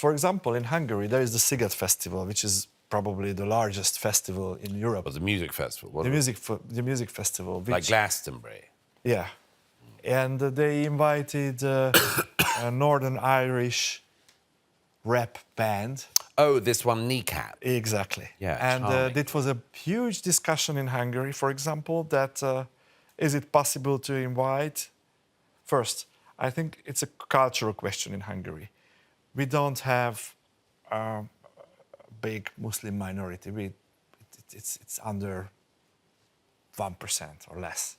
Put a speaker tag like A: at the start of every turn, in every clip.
A: For example, in Hungary, there is the Sziget Festival, which is probably the largest festival in Europe.
B: Well, the music festival.
A: The music festival. Which,
B: like Glastonbury.
A: Yeah. And they invited a Northern Irish rap band.
B: Oh, this one, Kneecap.
A: Exactly.
B: Yeah,
A: and it was a huge discussion in Hungary, for example, that is it possible to invite... First, I think it's a cultural question in Hungary. We don't have a big Muslim minority. It's under 1% or less.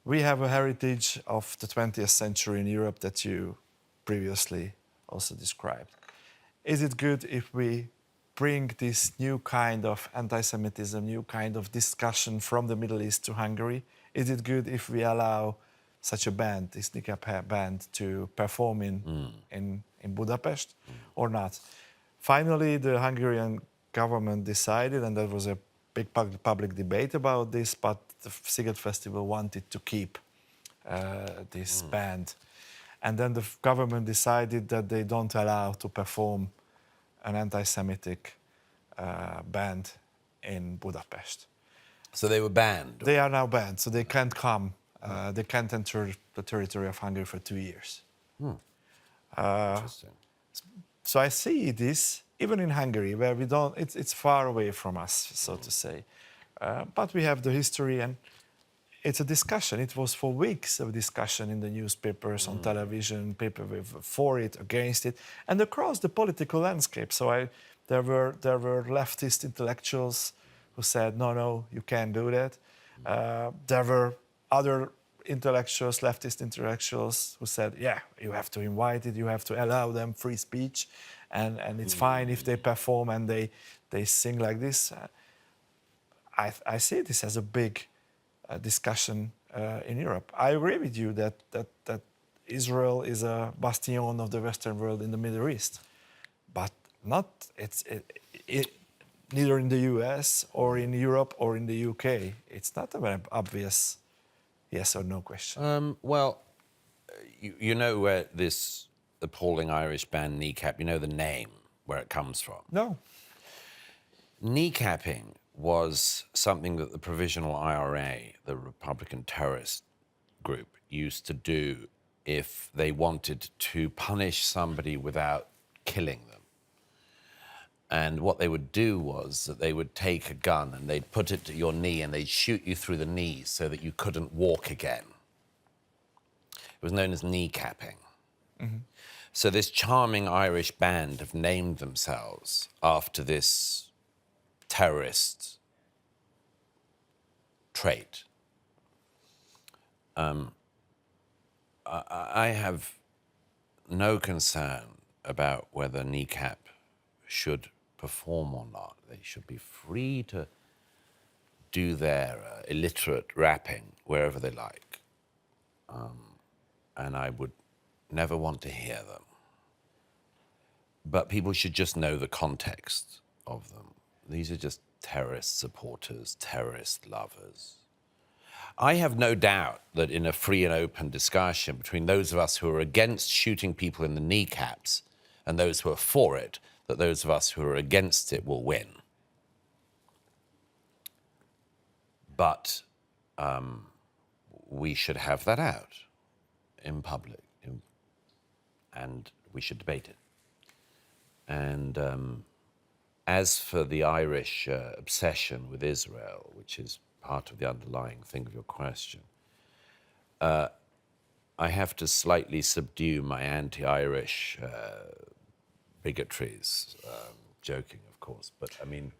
A: We have a heritage of the 20th century in Europe that you previously also described. Is it good if we bring this new kind of anti-Semitism, new kind of discussion from the Middle East to Hungary? Is it good if we allow such a band, this Kneecap band, to perform in Budapest or not? Finally, the Hungarian government decided, and there was a big public debate about this, but the Sziget Festival wanted to keep this band. And then the government decided that they don't allow to perform an anti-Semitic band in Budapest.
B: So they were banned?
A: They are now banned, so they can't come. They can't enter the territory of Hungary for 2 years.
B: Interesting.
A: So I see this even in Hungary, where we don't. It's far away from us, so to say. But we have the history, and it's a discussion. It was for weeks of discussion in the newspapers, on television, people for it, against it, and across the political landscape. So there were leftist intellectuals who said, no, you can't do that. There were other intellectuals, leftist intellectuals, who said, yeah, you have to invite it, you have to allow them free speech, and it's fine if they perform and they sing like this. I see this as a big discussion in Europe. I agree with you that Israel is a bastion of the Western world in the Middle East, but neither in the US or in Europe or in the UK. It's not a very obvious yes or no question.
B: Well, you know where this appalling Irish band Kneecap, you know the name, where it comes from?
A: No.
B: Kneecapping was something that the Provisional IRA, the Republican terrorist group, used to do if they wanted to punish somebody without killing them. And what they would do was that they would take a gun and they'd put it to your knee and they'd shoot you through the knee so that you couldn't walk again. It was known as kneecapping. So this charming Irish band have named themselves after this terrorist trait. I have no concern about whether Kneecap should perform or not. They should be free to do their illiterate rapping wherever they like. And I would never want to hear them. But people should just know the context of them. These are just terrorist supporters, terrorist lovers. I have no doubt that in a free and open discussion between those of us who are against shooting people in the kneecaps and those who are for it, that those of us who are against it will win. But we should have that out in public, and we should debate it. And as for the Irish obsession with Israel, which is part of the underlying thing of your question, I have to slightly subdue my anti-Irish bigotries, joking, of course, but I mean,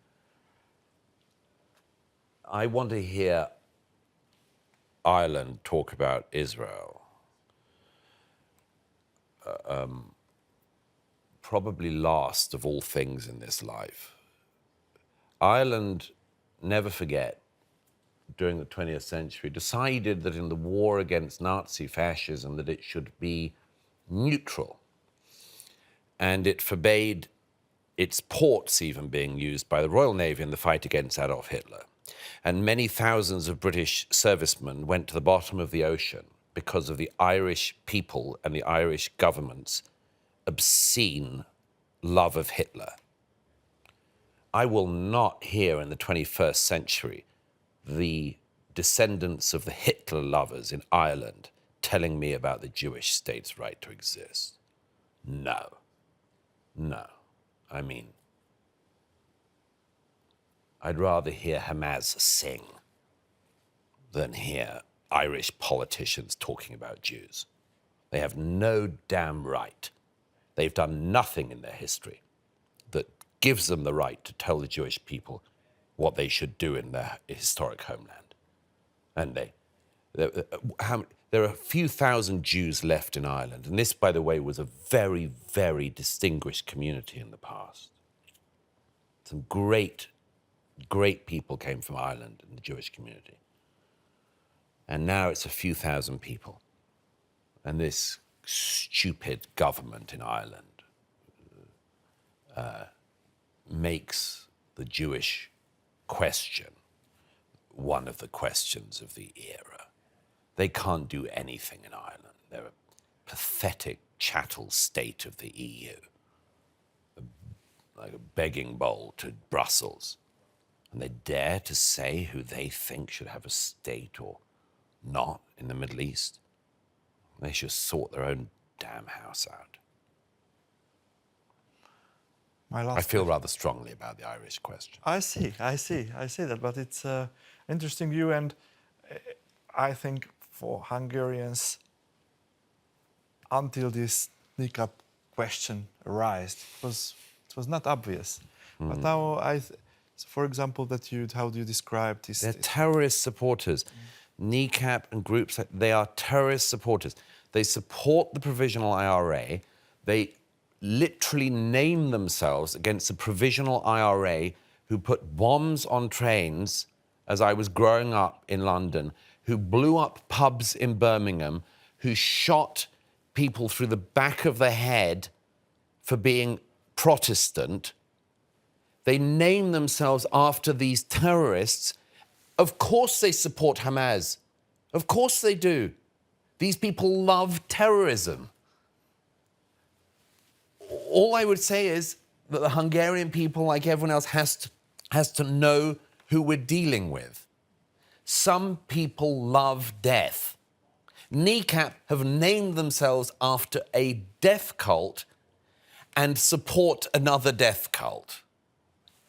B: I want to hear Ireland talk about Israel. Probably last of all things in this life. Ireland, never forget, during the 20th century, decided that in the war against Nazi fascism that it should be neutral. And it forbade its ports even being used by the Royal Navy in the fight against Adolf Hitler. And many thousands of British servicemen went to the bottom of the ocean because of the Irish people and the Irish government's obscene love of Hitler. I will not hear in the 21st century the descendants of the Hitler lovers in Ireland telling me about the Jewish state's right to exist. No. No. I mean, I'd rather hear Hamas sing than hear Irish politicians talking about Jews. They have no damn right. They've done nothing in their history that gives them the right to tell the Jewish people what they should do in their historic homeland. And there are a few thousand Jews left in Ireland. And this, by the way, was a very, very distinguished community in the past. Some great people came from Ireland in the Jewish community. And now it's a few thousand people. And this stupid government in Ireland makes the Jewish question one of the questions of the era. They can't do anything in Ireland. They're a pathetic chattel state of the EU, like a begging bowl to Brussels. And they dare to say who they think should have a state or not in the Middle East. They should sort their own damn house out. I feel rather strongly about the Irish question.
A: I see that, but it's an interesting view, and I think for Hungarians, until this Kneecap question arose, it was not obvious. But now, for example, how do you describe this?
B: They're terrorist supporters. Kneecap and groups, they are terrorist supporters. They support the provisional IRA. They literally name themselves against the provisional IRA who put bombs on trains as I was growing up in London, who blew up pubs in Birmingham, who shot people through the back of the head for being Protestant. They name themselves after these terrorists. Of course they support Hamas. Of course they do. These people love terrorism. All I would say is that the Hungarian people, like everyone else, has to know who we're dealing with. Some people love death. Kneecap have named themselves after a death cult and support another death cult.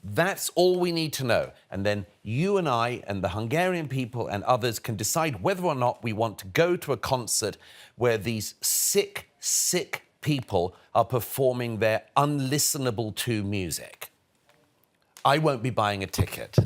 B: That's all we need to know. And then you and I and the Hungarian people and others can decide whether or not we want to go to a concert where these sick people are performing their unlistenable to music. I won't be buying a ticket.